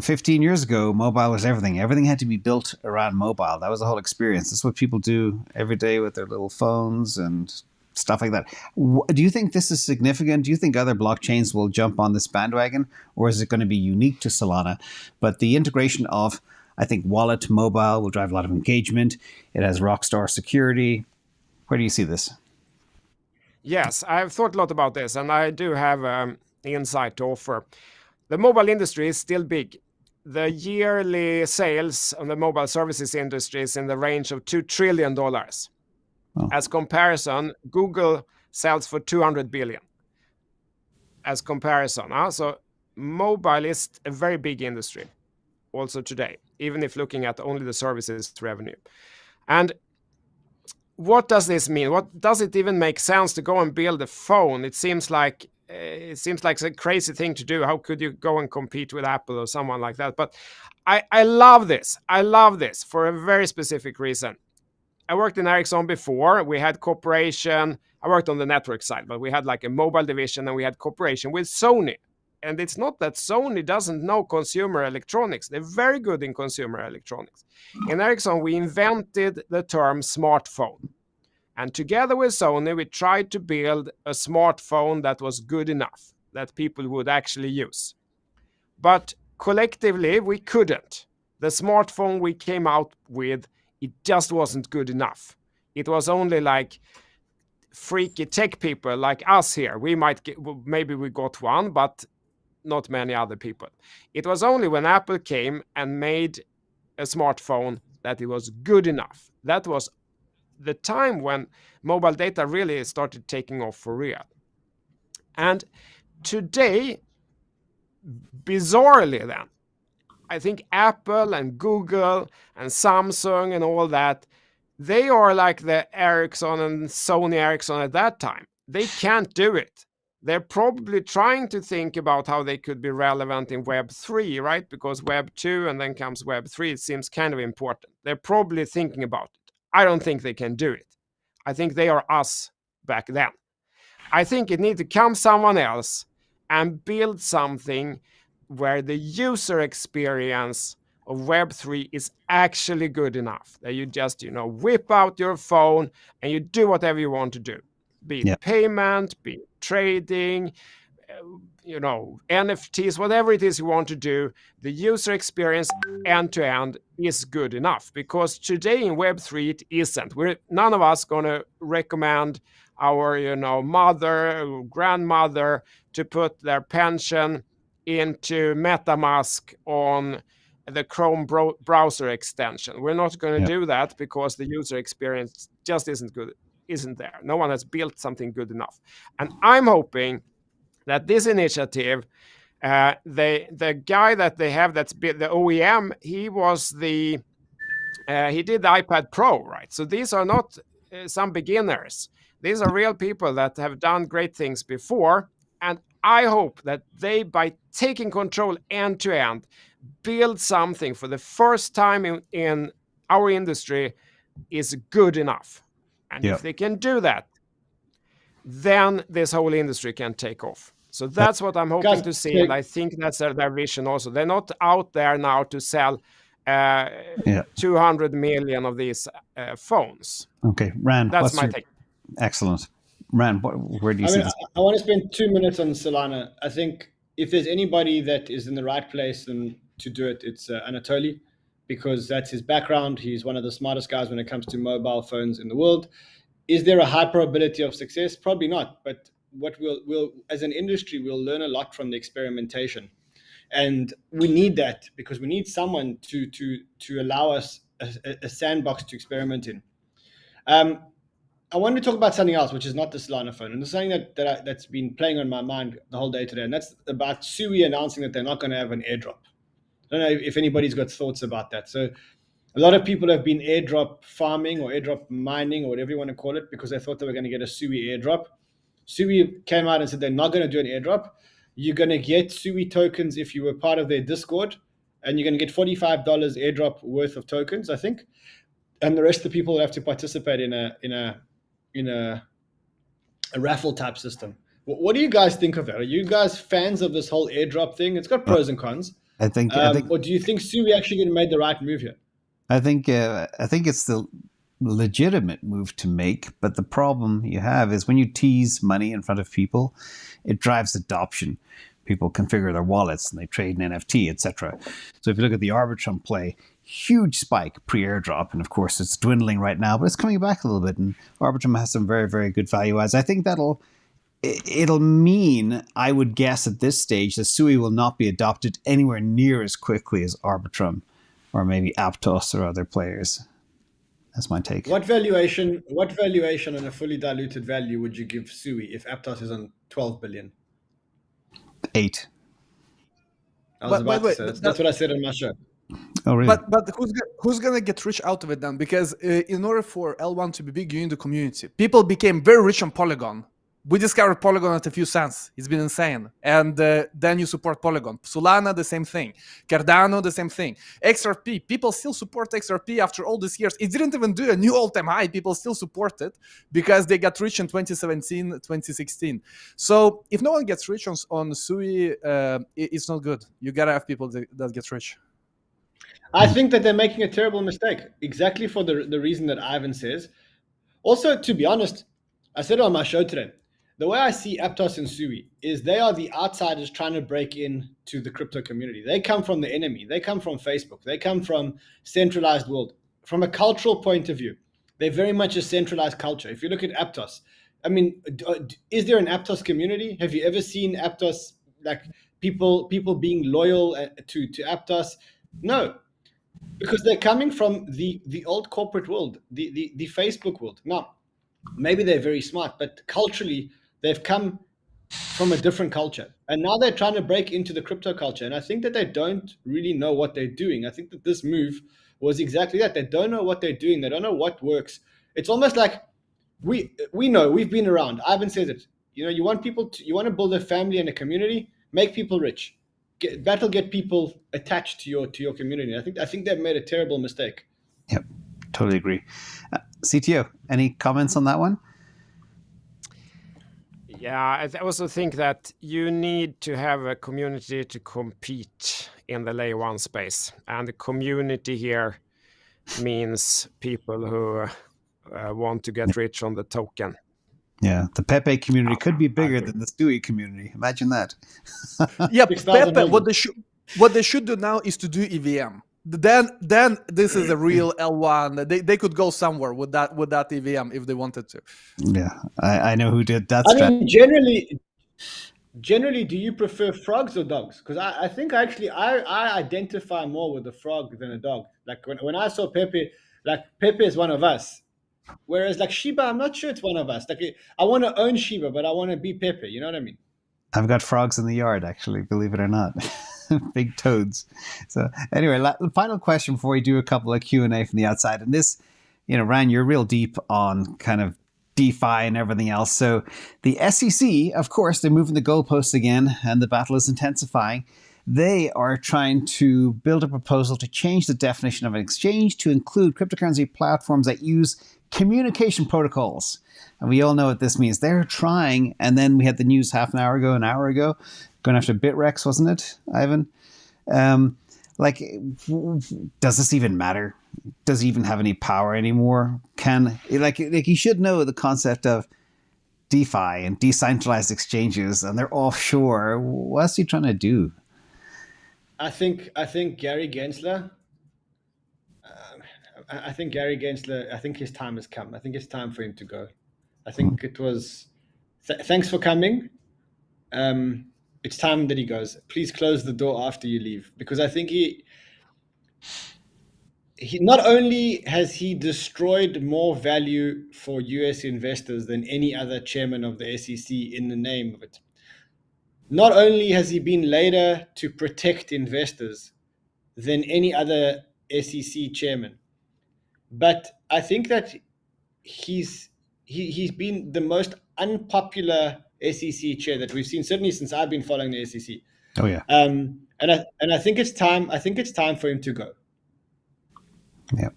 15 years ago, mobile was everything. Everything had to be built around mobile. That was the whole experience. That's what people do every day with their little phones and stuff like that. Do you think this is significant? Do you think other blockchains will jump on this bandwagon, or is it going to be unique to Solana? But the integration of, I think, wallet to mobile will drive a lot of engagement. It has rockstar security. Where do you see this? Yes, I've thought a lot about this, and I do have insight to offer. The mobile industry is still big. The yearly sales on the mobile services industry is in the range of $2 trillion. Oh. As comparison, Google sells for 200 billion. As comparison. So mobile is a very big industry also today, even if looking at only the services revenue. And what does this mean? What does it even make sense to go and build a phone? It seems like it's a crazy thing to do. How could you go and compete with Apple or someone like that? But I love this. I love this for a very specific reason. I worked in Ericsson before. We had cooperation. I worked on the network side, but we had like a mobile division and we had cooperation with Sony. And it's not that Sony doesn't know consumer electronics. They're very good in consumer electronics. In Ericsson, we invented the term smartphone. And together with Sony, we tried to build a smartphone that was good enough, that people would actually use. But collectively, we couldn't. The smartphone we came out with, it just wasn't good enough. It was only like freaky tech people like us here. Maybe we got one, but not many other people. It was only when Apple came and made a smartphone that it was good enough. That was the time when mobile data really started taking off for real. And today, bizarrely then, I think Apple and Google and Samsung and all that, they are like the Ericsson and Sony Ericsson at that time. They can't do it. They're probably trying to think about how they could be relevant in Web 3, right? Because Web 2 and then comes Web 3, it seems kind of important. They're probably thinking about it. I don't think they can do it. I think they are us back then. I think it needs to come someone else and build something where the user experience of Web3 is actually good enough. That you just, whip out your phone and you do whatever you want to do. Be it payment, be it trading, NFTs, whatever it is you want to do, the user experience end-to-end is good enough. Because today in Web3, it isn't. None of us going to recommend our, mother or grandmother to put their pension into MetaMask on the Chrome browser extension. We're not going to do that because the user experience just isn't there. No one has built something good enough. And I'm hoping that this initiative, the guy that they have that's built the OEM, he did the iPad Pro, right? So these are not some beginners. These are real people that have done great things before. And I hope that they, by taking control end to end, build something for the first time in our industry is good enough. And if they can do that, then this whole industry can take off. So that's what I'm hoping to see. And I think that's their vision also. They're not out there now to sell 200 million of these phones. Okay, Rand. That's my take. Excellent. Rand, where do you see this? I want to spend 2 minutes on Solana. I think if there's anybody that is in the right place and to do it, it's Anatoly, because that's his background. He's one of the smartest guys when it comes to mobile phones in the world. Is there a high probability of success? Probably not. But what we'll as an industry, we'll learn a lot from the experimentation. And we need that because we need someone to allow us a sandbox to experiment in. I wanted to talk about something else, which is not the Solana phone. And there's something that's been playing on my mind the whole day today. And that's about SUI announcing that they're not going to have an airdrop. I don't know if anybody's got thoughts about that. So a lot of people have been airdrop farming or airdrop mining or whatever you want to call it because they thought they were going to get a SUI airdrop. SUI came out and said they're not going to do an airdrop. You're going to get SUI tokens if you were part of their Discord, and you're going to get $45 airdrop worth of tokens, I think. And the rest of the people will have to participate in a raffle type system. What do you guys think of that? Are you guys fans of this whole airdrop thing? It's got pros and cons. I think. Or do you think SUI actually made the right move here? I think it's the legitimate move to make, but the problem you have is when you tease money in front of people, it drives adoption. People configure their wallets and they trade an NFT, etc. So if you look at the Arbitrum play, huge spike pre-airdrop, and of course it's dwindling right now, but it's coming back a little bit, and Arbitrum has some very, very good value adds. I think it'll mean, I would guess at this stage, that SUI will not be adopted anywhere near as quickly as Arbitrum or maybe Aptos or other players. That's my take. What valuation on a fully diluted value would you give SUI if Aptos is on 12 billion? 8. I was about to say that's what I said on my show. Oh, really? But who's gonna get rich out of it then? Because in order for L1 to be big, you need the community. People became very rich on Polygon We discovered Polygon at a few cents. It's been insane. And then you support Polygon. Solana, the same thing. Cardano, the same thing. XRP, people still support XRP after all these years. It didn't even do a new all-time high. People still support it because they got rich in 2017, 2016. So if no one gets rich on SUI, it's not good. You gotta have people that get rich. I think that they're making a terrible mistake, exactly for the reason that Ivan says. Also, to be honest, I said it on my show today, the way I see Aptos and SUI is they are the outsiders trying to break into the crypto community. They come from the enemy. They come from Facebook. They come from centralized world. From a cultural point of view, they're very much a centralized culture. If you look at Aptos, I mean, is there an Aptos community? Have you ever seen Aptos, like people being loyal to Aptos? No, because they're coming from the old corporate world, the Facebook world. Now, maybe they're very smart, but culturally, they've come from a different culture. And now they're trying to break into the crypto culture. And I think that they don't really know what they're doing. I think that this move was exactly that. They don't know what they're doing. They don't know what works. It's almost like we know, we've been around. Ivan says it. You know, you want to build a family and a community, make people rich. That'll get people attached to your community. I think they've made a terrible mistake. Yep, totally agree. CTO, any comments on that one? Yeah, I also think that you need to have a community to compete in the layer one space. And the community here means people who want to get rich on the token. Yeah, the Pepe community could be bigger than the SUI community. Imagine that. Yeah, Pepe, what they should do now is to do EVM. Then this is a real L1. They could go somewhere with that EVM if they wanted to. Yeah, I know who did that. I mean, generally, do you prefer frogs or dogs? Because I think actually I identify more with a frog than a dog. Like when I saw Pepe, like Pepe is one of us. Whereas like Shiba, I'm not sure it's one of us. Like I want to own Shiba, but I want to be Pepe. You know what I mean? I've got frogs in the yard, actually, believe it or not. Big toads. So anyway, the final question before we do a couple of Q&A from the outside. And this, Ryan, you're real deep on kind of DeFi and everything else. So the SEC, of course, they're moving the goalposts again, and the battle is intensifying. They are trying to build a proposal to change the definition of an exchange to include cryptocurrency platforms that use communication protocols. And we all know what this means. They're trying, and then we had the news an hour ago, going after BitREx, wasn't it, Ivan? Does this even matter? Does he even have any power anymore? He should know the concept of DeFi and decentralized exchanges, and they're offshore. What's he trying to do? I think Gary Gensler. I think his time has come. I think it's time for him to go. I think it was. Thanks for coming. It's time that he goes. Please close the door after you leave, because I think he not only has he destroyed more value for US investors than any other chairman of the SEC in the name of it. Not only has he been later to protect investors than any other SEC chairman, but I think that he's been the most unpopular SEC chair that we've seen, certainly since I've been following the SEC. Oh yeah. And I think it's time. I think it's time for him to go. Yeah,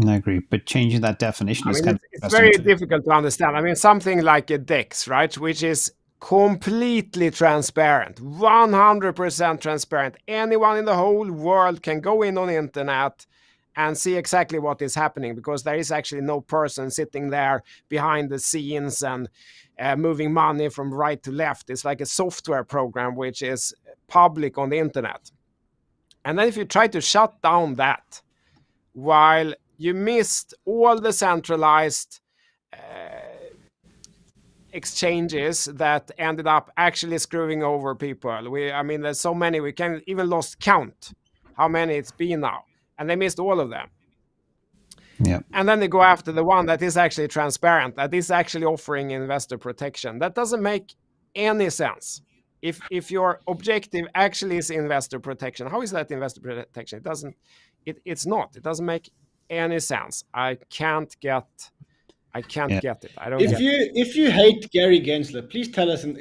I agree. But changing that definition is it's very difficult to understand. I mean, something like a DEX, right, which is completely transparent, 100% transparent. Anyone in the whole world can go in on the internet and see exactly what is happening, because there is actually no person sitting there behind the scenes and moving money from right to left. It's like a software program which is public on the internet. And then if you try to shut down that, while you missed all the centralized exchanges that ended up actually screwing over people. There's so many, we can even lost count how many it's been now. And they missed all of them. Yeah. And then they go after the one that is actually transparent, that is actually offering investor protection. That doesn't make any sense. If your objective actually is investor protection, how is that investor protection? It's not. It doesn't make any sense. I can't get I can't get it. I don't. If you hate Gary Gensler, please tell us. And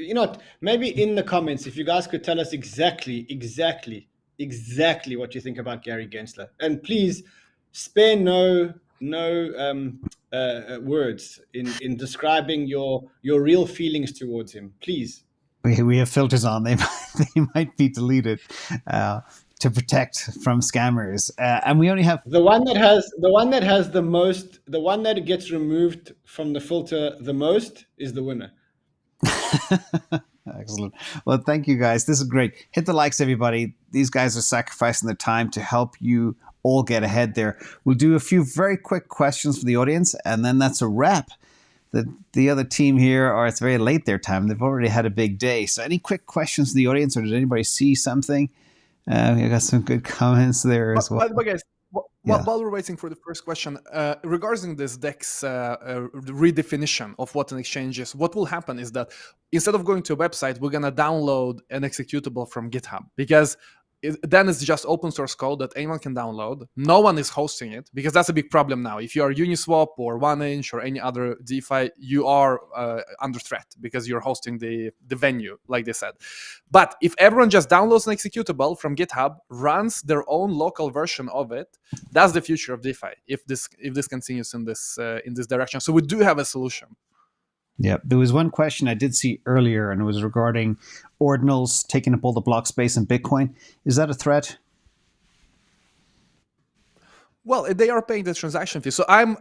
maybe in the comments, if you guys could tell us exactly what you think about Gary Gensler, and please spare no words in describing your real feelings towards him, please. We have filters on. They might be deleted to protect from scammers, and we only have the one that gets removed from the filter the most is the winner. Excellent. Well, thank you guys. This is great. Hit the likes, everybody. These guys are sacrificing their time to help you all get ahead there. We'll do a few very quick questions for the audience, and then that's a wrap. The other team here, or it's very late their time. They've already had a big day. So any quick questions from the audience, or did anybody see something? We got some good comments there as well. But guys, while we're waiting for the first question, regarding this DEX redefinition of what an exchange is, what will happen is that instead of going to a website, we're going to download an executable from GitHub, because then it's just open source code that anyone can download. No one is hosting it, because that's a big problem now. If you are Uniswap or 1inch or any other DeFi, you are under threat because you're hosting the venue, like they said. But if everyone just downloads an executable from GitHub, runs their own local version of it, that's the future of DeFi. If this continues in this direction, so we do have a solution. Yeah, there was one question I did see earlier, and it was regarding ordinals taking up all the block space in Bitcoin. Is that a threat? Well, they are paying the transaction fee. So I'm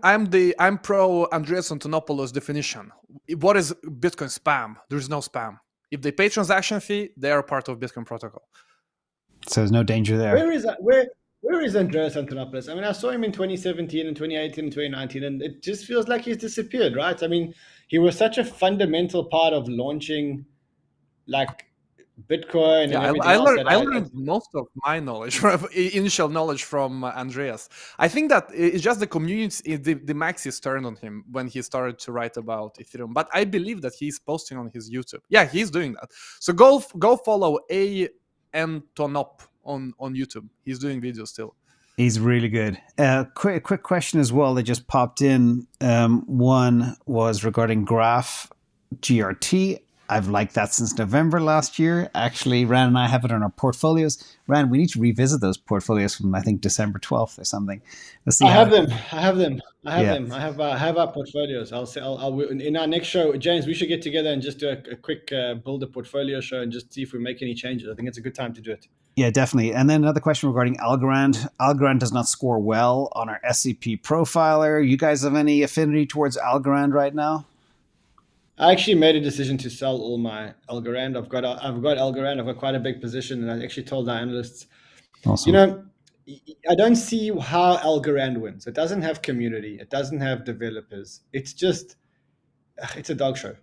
pro Andreas Antonopoulos' definition. What is Bitcoin spam? There is no spam. If they pay transaction fee, they are part of Bitcoin protocol. So there's no danger there. Where is Andreas Antonopoulos? I mean, I saw him in 2017 and 2018 and 2019, and it just feels like he's disappeared, right? I mean, he was such a fundamental part of launching, like, Bitcoin. Yeah, and I learned most of my initial knowledge from Andreas. I think that it's just the community, the maxis turned on him when he started to write about Ethereum. But I believe that he's posting on his YouTube. Yeah, he's doing that. So go follow Antonop on YouTube. He's doing videos still. He's really good. Quick question as well that just popped in. One was regarding Graph GRT. I've liked that since November last year. Actually, Ran and I have it on our portfolios. Ran, we need to revisit those portfolios from, I think, December 12th or something. Let's see. I have them. I have our portfolios. I'll in our next show, James, we should get together and just do a quick build a portfolio show and just see if we make any changes. I think it's a good time to do it. Yeah, definitely. And then another question regarding Algorand. Algorand does not score well on our SCP profiler. You guys have any affinity towards Algorand right now? I actually made a decision to sell all my Algorand. I've got Algorand. I've got quite a big position, and I actually told our analysts, awesome. I don't see how Algorand wins. It doesn't have community. It doesn't have developers. It's just, it's a dog show.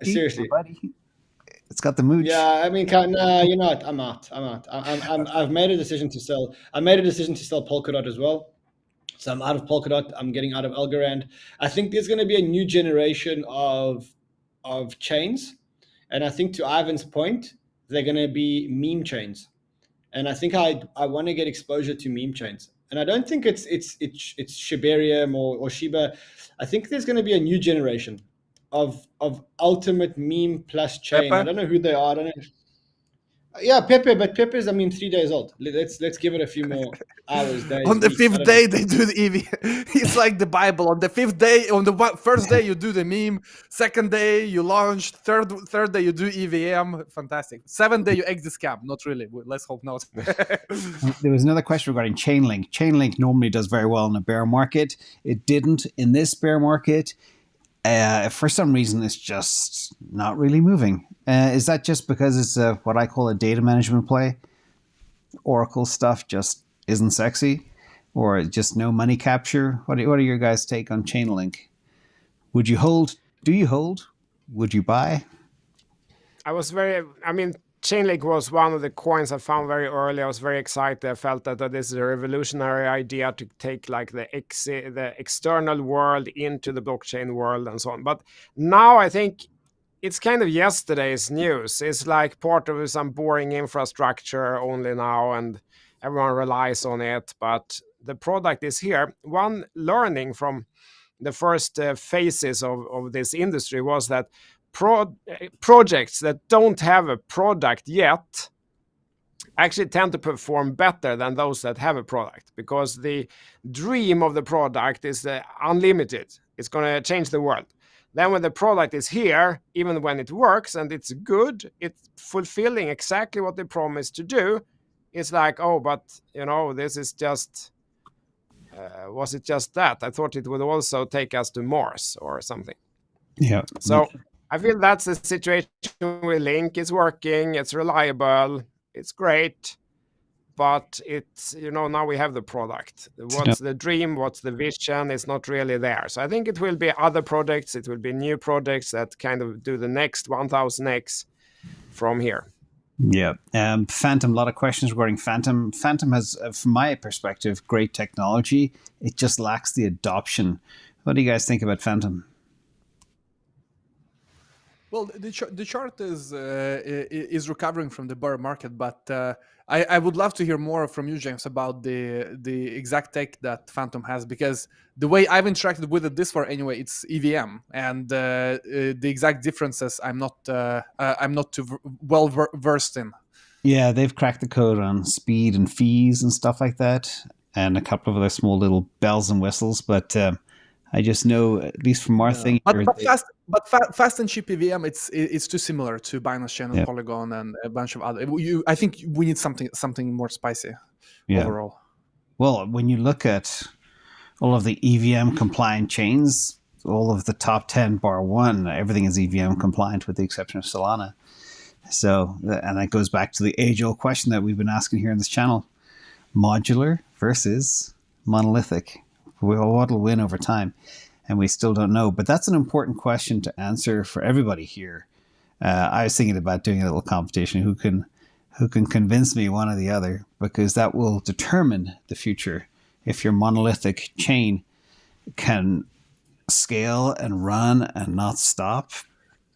Seriously. It's got the mooch. Yeah, I mean, no, you know what? I'm out. I've made a decision to sell. I made a decision to sell Polkadot as well. So I'm out of Polkadot. I'm getting out of Algorand. I think there's going to be a new generation of chains. And I think to Ivan's point, they're going to be meme chains. And I think I want to get exposure to meme chains. And I don't think it's Shibarium or Shiba. I think there's going to be a new generation of ultimate meme plus chain. Pepe? I don't know who they are. I don't know. Yeah, Pepe, but Pepe's 3 days old. Let's give it a few more hours. Days, on the fifth day, they do the EV. It's like the Bible. On the fifth day, on the first day, you do the meme. Second day, you launch. Third day, you do EVM. Fantastic. 7th day, you exit scam. Not really. Let's hope not. There was another question regarding Chainlink. Chainlink normally does very well in a bear market. It didn't in this bear market. For some reason, it's just not really moving. Is that just because it's what I call a data management play? Oracle stuff just isn't sexy, or just no money capture? What are your guys' take on Chainlink? Would you hold? Do you hold? Would you buy? Chainlink was one of the coins I found very early. I was very excited. I felt that this is a revolutionary idea to take like the external world into the blockchain world and so on. But now I think it's kind of yesterday's news. It's like part of some boring infrastructure only now, and everyone relies on it. But the product is here. One learning from the first phases of this industry was that projects that don't have a product yet actually tend to perform better than those that have a product, because the dream of the product is unlimited. It's going to change the world. Then when the product is here, even when it works and it's good, it's fulfilling exactly what they promised to do, it's like, oh, but this is just was it just that? I thought it would also take us to Mars or something. Yeah. So I feel that's the situation with Link. It's working, it's reliable, it's great, but it's, now we have the product. What's the dream? What's the vision? It's not really there. So I think it will be other projects. It will be new projects that kind of do the next 1000x from here. Yeah. Phantom, a lot of questions regarding Phantom. Phantom has, from my perspective, great technology. It just lacks the adoption. What do you guys think about Phantom? Well, the chart is recovering from the bear market, but I would love to hear more from you, James, about the exact tech that Phantom has, because the way I've interacted with it this far, anyway, it's EVM, and the exact differences I'm not too well versed in. Yeah, they've cracked the code on speed and fees and stuff like that, and a couple of other small little bells and whistles, but I just know, at least from our thing. But fast and cheap EVM, it's too similar to Binance Chain, Polygon, and a bunch of other. I think we need something more spicy overall. Well, when you look at all of the EVM compliant chains, all of the top 10 bar one, everything is EVM compliant with the exception of Solana. So, and that goes back to the age-old question that we've been asking here on this channel: Modular versus Monolithic. What will win over time? And we still don't know. But that's an important question to answer for everybody here. I was thinking about doing a little competition. Who can convince me one or the other? Because that will determine the future. If your monolithic chain can scale and run and not stop,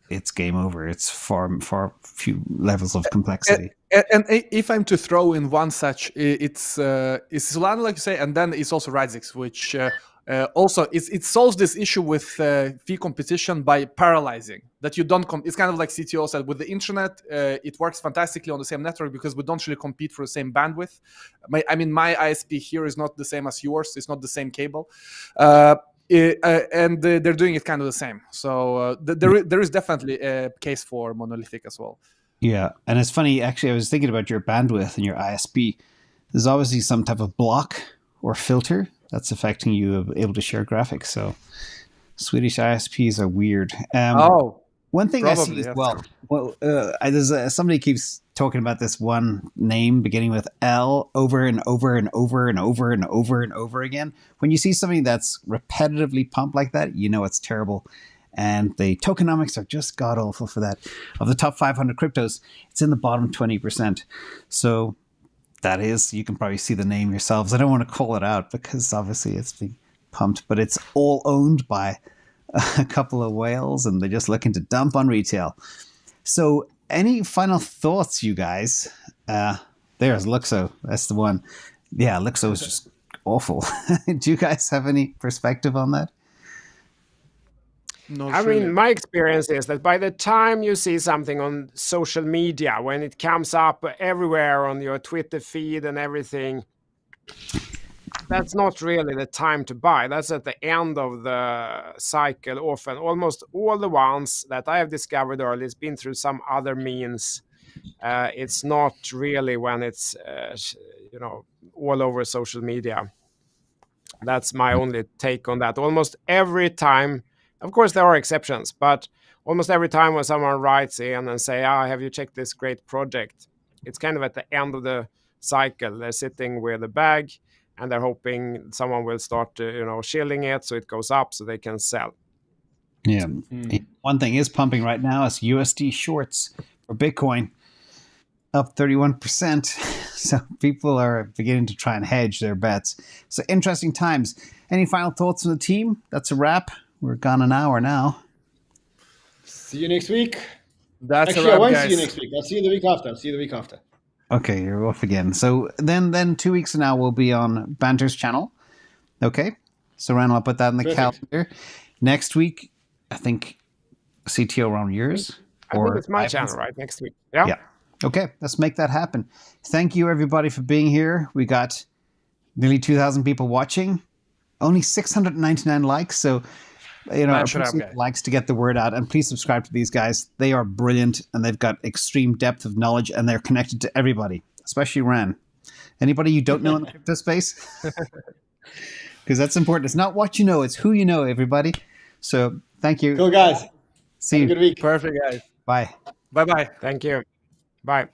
it's game over. It's far few levels of complexity. And if I'm to throw in one such, it's Solana, like you say, and then it's also Radix, which also it solves this issue with fee competition by paralyzing that you don't. It's kind of like CTO said, with the internet, it works fantastically on the same network because we don't really compete for the same bandwidth. My ISP here is not the same as yours. It's not the same cable. And they're doing it kind of the same. So there is definitely a case for monolithic as well. Yeah, and it's funny, actually, I was thinking about your bandwidth and your ISP. There's obviously some type of block or filter that's affecting you able to share graphics. So Swedish ISPs are weird. One thing probably, I see as well, there's somebody keeps talking about this one name beginning with L over and over and over and over and over and over again. When you see something that's repetitively pumped like that, you know it's terrible. And the tokenomics are just god-awful for that. Of the top 500 cryptos, it's in the bottom 20%. So that is, you can probably see the name yourselves. I don't want to call it out because obviously it's being pumped, but it's all owned by a couple of whales and they're just looking to dump on retail. So any final thoughts, you guys? There's Luxo. That's the one. Yeah, Luxo is just awful. Do you guys have any perspective on that? I mean, my experience is that by the time you see something on social media, when it comes up everywhere on your Twitter feed and everything, that's not really the time to buy. That's at the end of the cycle often. Almost all the ones that I have discovered early has been through some other means. It's not really when it's, all over social media. That's my only take on that. Almost every time. Of course, there are exceptions, but almost every time when someone writes in and say, have you checked this great project? It's kind of at the end of the cycle. They're sitting with a bag and they're hoping someone will start, shilling it so it goes up so they can sell. Yeah. One thing is pumping right now is USD shorts for Bitcoin, up 31%. So people are beginning to try and hedge their bets. So interesting times. Any final thoughts from the team? That's a wrap. We're gone an hour now. See you next week. That's Actually, a wrap, I won't guys. see you next week. I'll see you the week after. Okay, you're off again. So then 2 weeks from now, we'll be on Banter's channel. Okay? So Ran, I'll put that in the Perfect. calendar. Next week, I think CTO around yours. I think it's my channel, right? Next week. Yeah. Okay, let's make that happen. Thank you, everybody, for being here. We got nearly 2,000 people watching, only 699 likes. So, I appreciate likes to get the word out. And please subscribe to these guys. They are brilliant, and they've got extreme depth of knowledge, and they're connected to everybody, especially Ran. Anybody you don't know in the crypto space? Because that's important. It's not what you know, it's who you know, everybody. So, thank you. Cool, guys. See you. Have a good week. Perfect, guys. Bye. Bye-bye. Thank you. Bye.